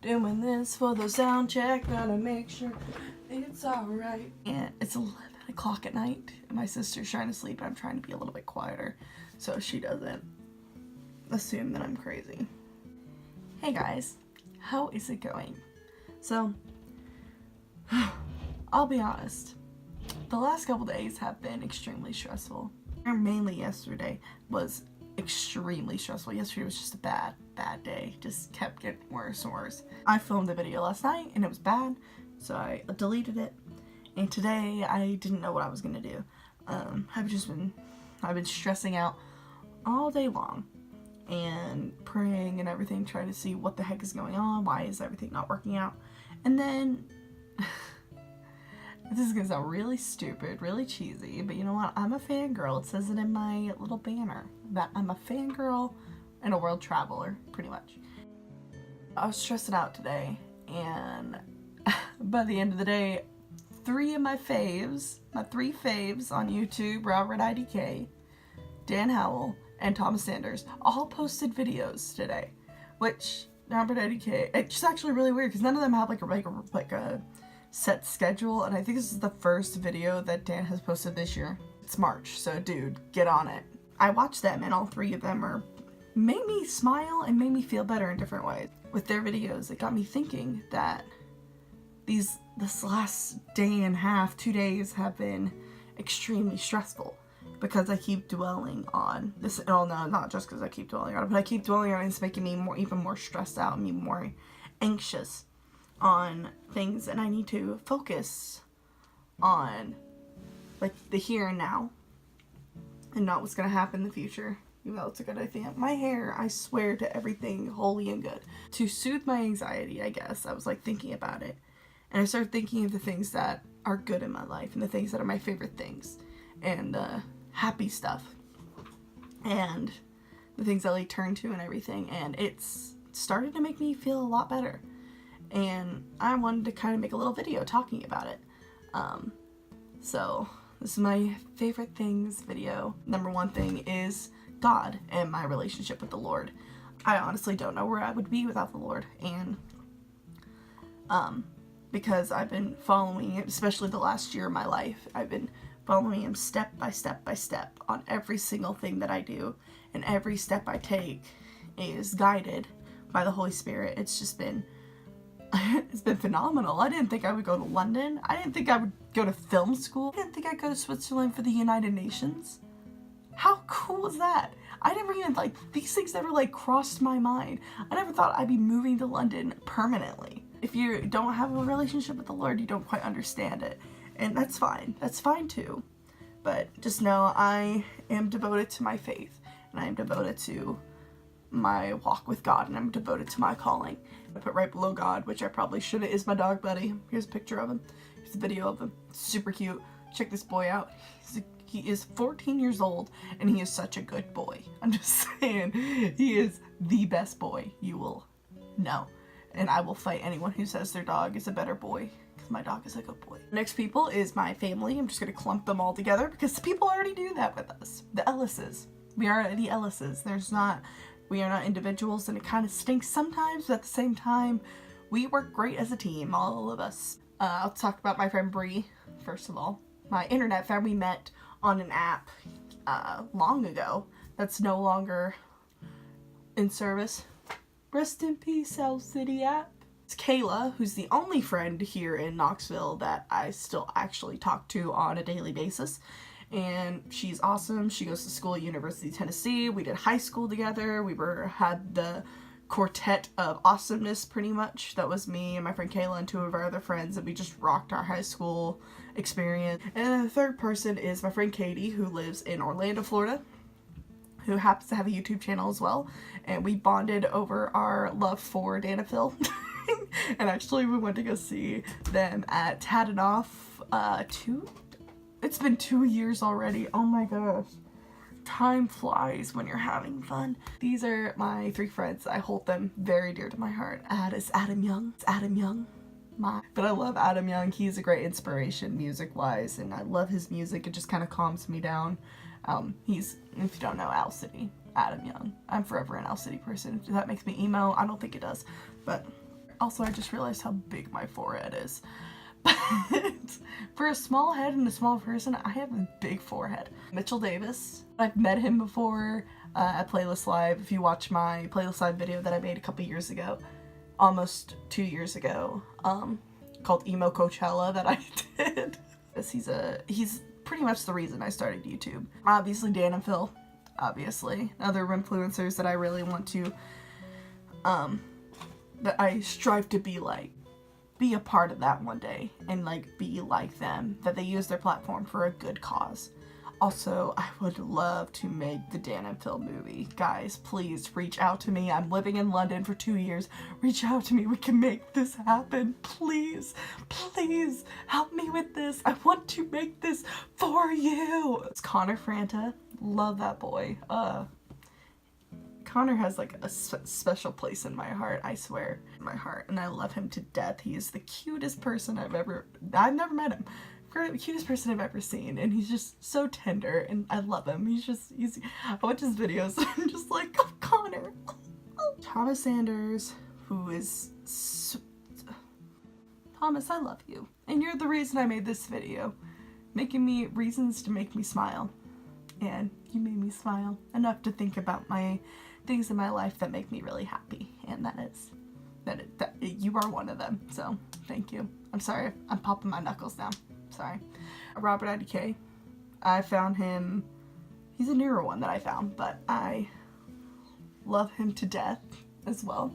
Doing this for the sound check, gotta make sure it's alright. And it's 11 o'clock at night, and my sister's trying to sleep, and I'm trying to be a little bit quieter so she doesn't assume that I'm crazy. Hey guys, how is it going? So, I'll be honest, the last couple days have been extremely stressful. Mainly yesterday was extremely stressful. Yesterday was just a bad day. Just kept getting worse and worse. I filmed a video last night and it was bad, so I deleted it. And today I didn't know what I was gonna do. I've been stressing out all day long and praying and everything, trying to see what the heck is going on. Why is everything not working out? And then this is gonna sound really stupid, really cheesy, but you know what? I'm a fangirl. It says it in my little banner that I'm a fangirl and a world traveler, pretty much. I was stressing out today, and by the end of the day, three of my faves on YouTube, Robert IDK, Dan Howell, and Thomas Sanders, all posted videos today, which Robert IDK, it's actually really weird because none of them have like a set schedule, and I think this is the first video that Dan has posted this year. It's March, so dude, get on it. I watched them, and all three of them made me smile and made me feel better in different ways. With their videos, it got me thinking that this last day and a half, 2 days, have been extremely stressful because I keep dwelling on this. Oh no, not just because I keep dwelling on it, but I keep dwelling on it. It's making me even more stressed out and me more anxious on things, and I need to focus on like the here and now and not what's gonna happen in the future, even though it's a good idea. My hair, I swear to everything holy and good. To soothe my anxiety, I guess, I was like thinking about it, and I started thinking of the things that are good in my life and the things that are my favorite things and the happy stuff and the things I like turn to and everything, and it's started to make me feel a lot better. And I wanted to kind of make a little video talking about it. So this is my favorite things video. Number one thing is God and my relationship with the Lord. I honestly don't know where I would be without the Lord, and because I've been following him, especially the last year of my life, I've been following him step by step by step on every single thing that I do, and every step I take is guided by the Holy Spirit. It's just been it's been phenomenal. I didn't think I would go to London. I didn't think I would go to film school. I didn't think I'd go to Switzerland for the United Nations. How cool is that? I never even, these things never, crossed my mind. I never thought I'd be moving to London permanently. If you don't have a relationship with the Lord, you don't quite understand it. And that's fine. That's fine too. But just know I am devoted to my faith, and I am devoted to my walk with God, and I'm devoted to my calling. I put right below God, which I probably shouldn't, is my dog Buddy. Here's a picture of him. Here's a video of him. Super cute. Check this boy out. He is 14 years old, and he is such a good boy. I'm just saying, he is the best boy you will know. And I will fight anyone who says their dog is a better boy, because my dog is a good boy. Next people is my family. I'm just going to clump them all together, because people already do that with us. The Ellises. We are the Ellises. We are not individuals, and it kind of stinks sometimes, but at the same time, we work great as a team, all of us. I'll talk about my friend Bree, first of all. My internet friend, we met on an app long ago that's no longer in service. Rest in peace, Owl City app. It's Kayla, who's the only friend here in Knoxville that I still actually talk to on a daily basis. And she's awesome. She goes to school at University of Tennessee. We did high school together. We had the quartet of awesomeness, pretty much. That was me and my friend Kayla and two of our other friends, and we just rocked our high school experience. And then the third person is my friend Katie, who lives in Orlando, Florida, who happens to have a YouTube channel as well. And we bonded over our love for Danafil. And actually we went to go see them at Tadanoff It's been 2 years already. Oh my gosh. Time flies when you're having fun. These are my three friends. I hold them very dear to my heart. It's Adam Young. But I love Adam Young. He's a great inspiration music-wise, and I love his music. It just kind of calms me down. He's, if you don't know, Owl City, Adam Young. I'm forever an Owl City person. If that makes me emo, I don't think it does. But Also, I just realized how big my forehead is. But for a small head and a small person, I have a big forehead. Mitchell Davis. I've met him before at Playlist Live. If you watch my Playlist Live video that I made a couple years ago, almost 2 years ago, called Emo Coachella that I did. He's pretty much the reason I started YouTube. Obviously Dan and Phil, obviously. Other influencers that I really want to, that I strive to be like. Be a part of that one day and like be like them, that they use their platform for a good cause. Also, I would love to make the Dan and Phil movie. Guys, please reach out to me. I'm living in London for 2 years. Reach out to me. We can make this happen. Please, please help me with this. I want to make this for you. It's Connor Franta. Love that boy. Connor has like a special place in my heart, I swear, in my heart, and I love him to death. He is the cutest person I've never met him. The cutest person I've ever seen, and he's just so tender, and I love him. I watch his videos, and I'm just like, oh, Connor. Thomas Sanders, who is Thomas, I love you, and you're the reason I made this video, making me reasons to make me smile, and you made me smile enough to think about my things in my life that make me really happy, and that you are one of them, so thank you. I'm sorry, I'm popping my knuckles now, sorry. Robert IDK, I found him, he's a newer one that I found, but I love him to death as well.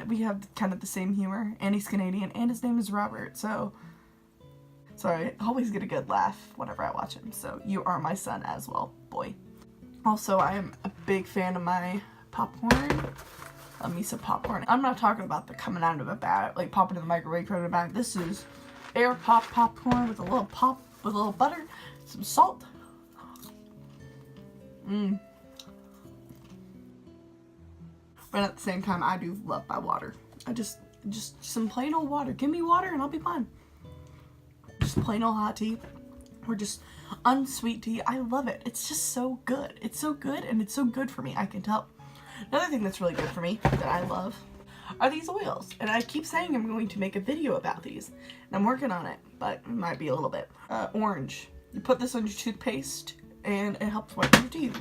We have kind of the same humor, and he's Canadian, and his name is Robert, so I always get a good laugh whenever I watch him, so you are my son as well, boy. Also, I am a big fan of my popcorn. Me some popcorn. I'm not talking about the coming out of a bag, like popping in the microwave, putting it in a bag. This is air pop popcorn with a little pop, with a little butter, some salt. But at the same time, I do love my water. I just some plain old water. Give me water and I'll be fine. Just plain old hot tea. Or just unsweet tea. I love it. It's just so good. It's so good, and it's so good for me, I can tell. Another thing that's really good for me that I love are these oils. And I keep saying I'm going to make a video about these. And I'm working on it, but it might be a little bit. Orange. You put this on your toothpaste and it helps whiten your teeth.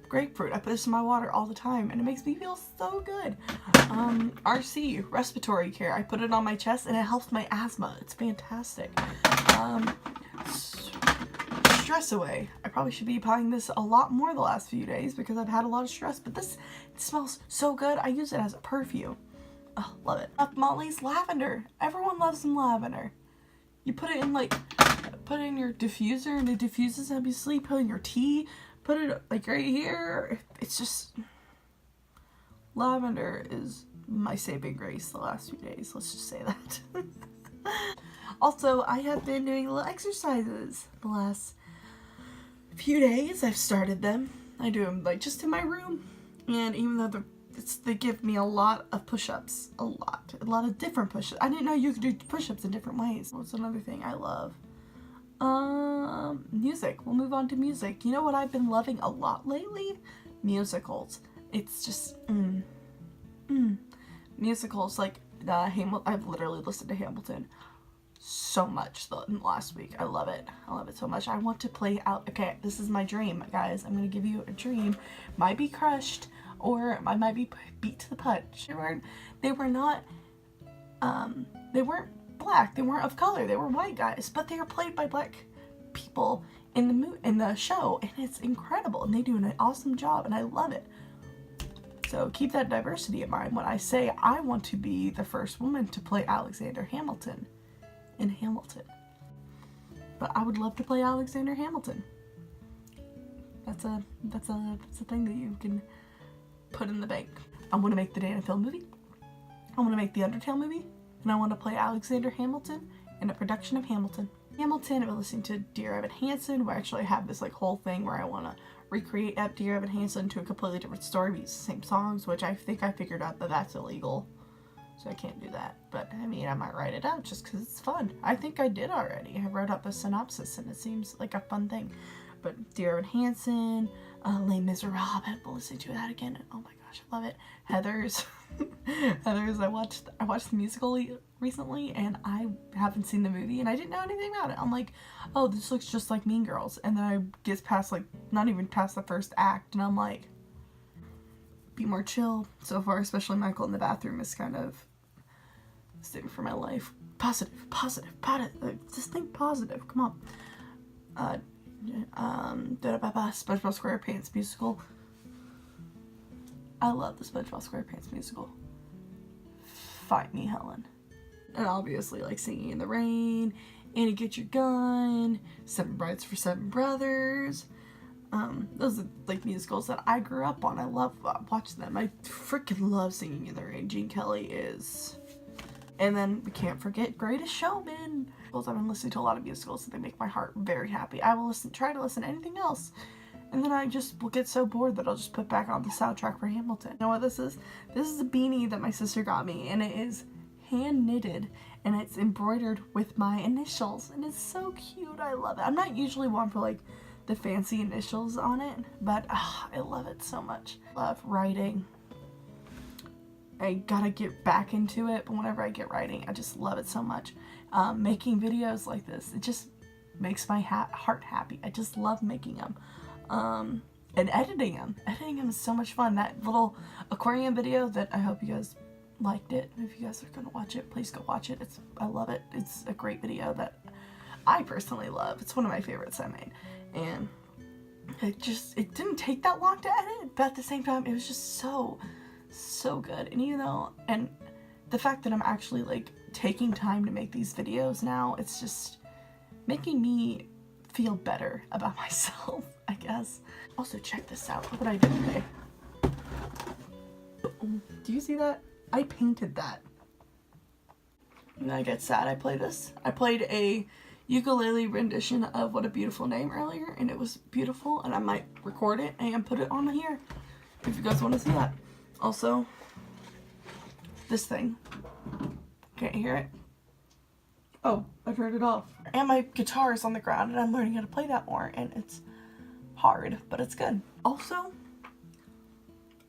Grapefruit. I put this in my water all the time and it makes me feel so good. RC, respiratory care. I put it on my chest and it helps my asthma. It's fantastic. Stress away. I probably should be applying this a lot more the last few days because I've had a lot of stress, but it smells so good. I use it as a perfume. Oh, love it. Molly's lavender. Everyone loves some lavender. You put it in put it in your diffuser and it diffuses help you sleep. Put it in your tea. Put it like right here. It's just, lavender is my saving grace the last few days. Let's just say that. Also, I have been doing little exercises the last few days. I've started them. I do them like just in my room, and even though they give me a lot of push-ups, a lot of different push-ups. I didn't know you could do push-ups in different ways. What's another thing I love? Music. We'll move on to music. You know what I've been loving a lot lately? Musicals. It's just musicals like I've literally listened to Hamilton so much in the last week. I love it. I love it so much. I want to play out. Okay, this is my dream, guys. I'm gonna give you a dream. Might be crushed, or I might be beat to the punch. They weren't black. They weren't of color. They were white guys, but they are played by black people in the show, and it's incredible. And they do an awesome job, and I love it. So keep that diversity in mind when I say I want to be the first woman to play Alexander Hamilton in Hamilton. But I would love to play Alexander Hamilton. That's a thing that you can put in the bank. I want to make the Dan and Phil movie. I want to make the Undertale movie, and I want to play Alexander Hamilton in a production of Hamilton. Hamilton, we're listening to Dear Evan Hansen, where I actually have this whole thing where I want to recreate Dear Evan Hansen to a completely different story, but use the same songs, which I think I figured out that that's illegal. So I can't do that. But, I mean, I might write it out just because it's fun. I think I did already. I wrote up a synopsis and it seems like a fun thing. But Dear Evan Hansen, Les Miserables, I've been listening to that again. Oh my gosh, I love it. Heathers. Others, I watched the musical recently, and I haven't seen the movie, and I didn't know anything about it. I'm like, oh, this looks just like Mean Girls, and then I get past, like, not even past the first act, and I'm like, be more chill. So far, especially Michael in the bathroom is kind of saving for my life. Positive. Just think positive. Come on. SpongeBob SquarePants musical. I love the SpongeBob SquarePants musical. Fight me, Helen. And obviously, like, Singing in the Rain, Annie Get Your Gun, Seven Brides for Seven Brothers. Those are, like, musicals that I grew up on. I love watching them. I freaking love Singing in the Rain. Gene Kelly is... And then we can't forget Greatest Showman. I've been listening to a lot of musicals, so they make my heart very happy. I will try to listen to anything else, and then I just will get so bored that I'll just put back on the soundtrack for Hamilton. You know what this is? This is a beanie that my sister got me, and it is hand knitted, and it's embroidered with my initials, and it's so cute. I love it. I'm not usually one for, like, the fancy initials on it, but I love it so much. Love writing. I gotta get back into it, but whenever I get writing, I just love it so much. Making videos like this, it just makes my heart happy. I just love making them. And editing them. Editing them is so much fun. That little aquarium video that I hope you guys liked it. If you guys are gonna watch it, please go watch it. I love it. It's a great video that I personally love. It's one of my favorites I made. And it didn't take that long to edit, but at the same time, it was just so good. And you know, and the fact that I'm actually, like, taking time to make these videos now, it's just making me feel better about myself, I guess. Also, check this out. Look what I did today. Do you see that? I painted that. And I get sad I play this. I played a ukulele rendition of What a Beautiful Name earlier, and it was beautiful, and I might record it and put it on here if you guys want to see that. Also, this thing. Can't hear it? Oh, I turned it off. And my guitar is on the ground, and I'm learning how to play that more, and it's hard, but it's good. Also,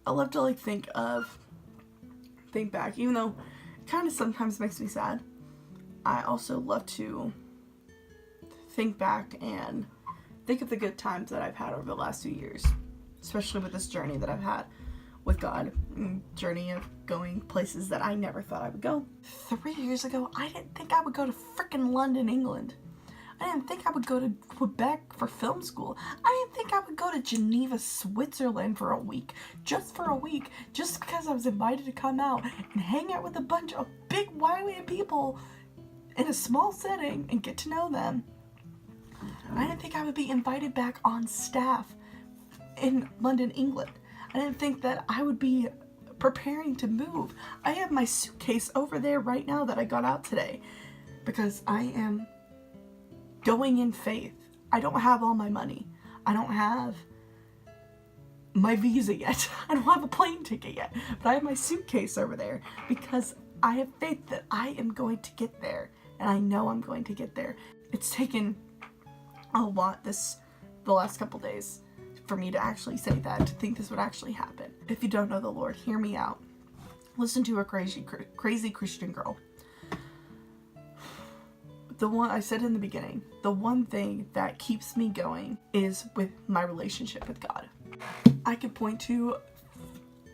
I love to, like, think back, even though it kind of sometimes makes me sad. I also love to think back and think of the good times that I've had over the last few years, especially with this journey that I've had with God, journey of going places that I never thought I would go. 3 years ago, I didn't think I would go to frickin' London, England. I didn't think I would go to Quebec for film school. I didn't think I would go to Geneva, Switzerland for a week, just because I was invited to come out and hang out with a bunch of big, wily people in a small setting and get to know them. I didn't think I would be invited back on staff in London, England. I didn't think that I would be preparing to move. I have my suitcase over there right now that I got out today because I am going in faith. I don't have all my money. I don't have my visa yet. I don't have a plane ticket yet, but I have my suitcase over there because I have faith that I am going to get there, and I know I'm going to get there. It's taken a lot the last couple days for me to actually say that, to think this would actually happen. If you don't know the Lord, hear me out. Listen to a crazy Christian girl. The one I said in the beginning, the one thing that keeps me going is with my relationship with God. I could point to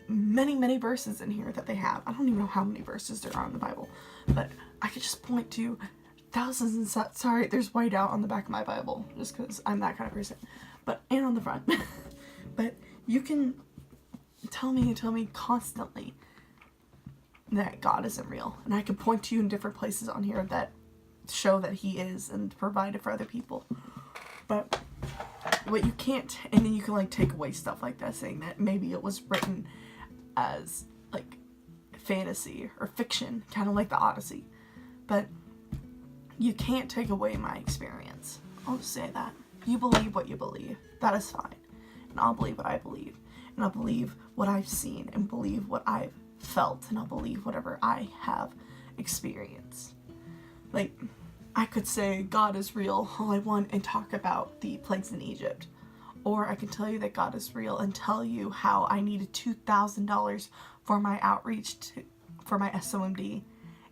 many verses in here that they have. I don't even know how many verses there are in the Bible, but I could just point to thousands and sorry, there's white out on the back of my Bible just because I'm that kind of person. And on the front. But you can tell me constantly that God isn't real. And I can point to you in different places on here that show that he is and provide it for other people. But what you can't, and then you can, like, take away stuff like that, saying that maybe it was written as, like, fantasy or fiction, kind of like the Odyssey. But you can't take away my experience. I'll just say that. You believe what you believe. That is fine. And I'll believe what I believe. And I'll believe what I've seen and believe what I've felt. And I'll believe whatever I have experienced. Like, I could say God is real all I want and talk about the plagues in Egypt. Or I can tell you that God is real and tell you how I needed $2,000 for my outreach for my SOMD,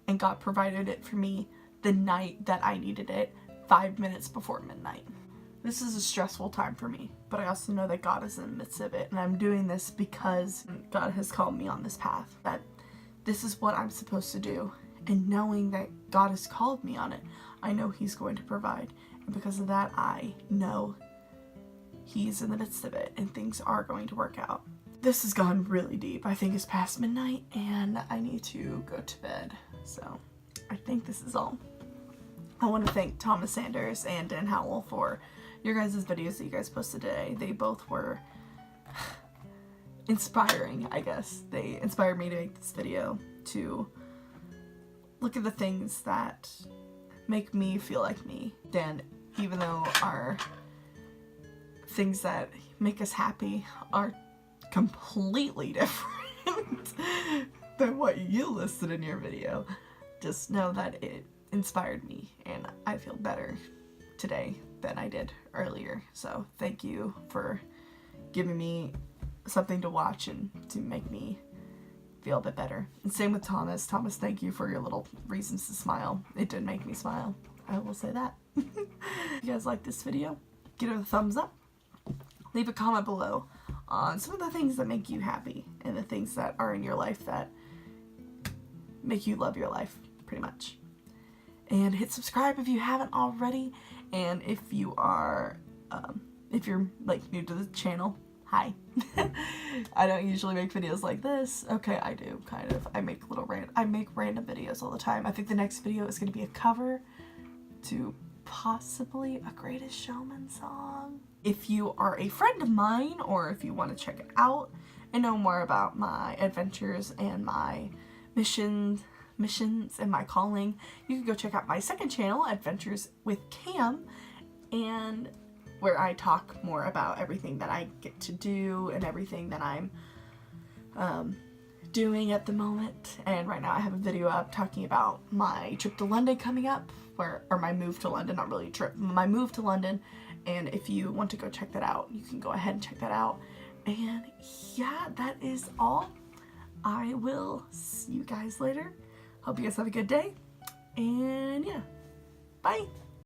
and God provided it for me the night that I needed it, 5 minutes before midnight. This is a stressful time for me, but I also know that God is in the midst of it, and I'm doing this because God has called me on this path, that this is what I'm supposed to do. And knowing that God has called me on it, I know He's going to provide. And because of that, I know He's in the midst of it, and things are going to work out. This has gone really deep. I think it's past midnight, and I need to go to bed. So I think this is all. I want to thank Thomas Sanders and Dan Howell for your guys' videos that you guys posted today. They both were inspiring, I guess. They inspired me to make this video, to look at the things that make me feel like me. And even though our things that make us happy are completely different than what you listed in your video, just know that it inspired me, and I feel better today than I did earlier. So thank you for giving me something to watch and to make me feel a bit better. And same with Thomas. Thomas, thank you for your little reasons to smile. It did make me smile. I will say that. If you guys like this video, give it a thumbs up. Leave a comment below on some of the things that make you happy and the things that are in your life that make you love your life, pretty much. And hit subscribe if you haven't already. And if you are, if you're like new to the channel, hi. I don't usually make videos like this. Okay, I do, kind of. I make random videos all the time. I think the next video is going to be a cover to possibly a Greatest Showman song. If you are a friend of mine, or if you want to check it out and know more about my adventures and my missions and my calling, you can go check out my second channel, Adventures with Cam, and where I talk more about everything that I get to do and everything that I'm doing at the moment. And right now I have a video up talking about my trip to London coming up, or my move to London, not really a trip, my move to London. And if you want to go check that out, you can go ahead and check that out. And yeah, that is all. I will see you guys later. Hope you guys have a good day. And yeah, bye.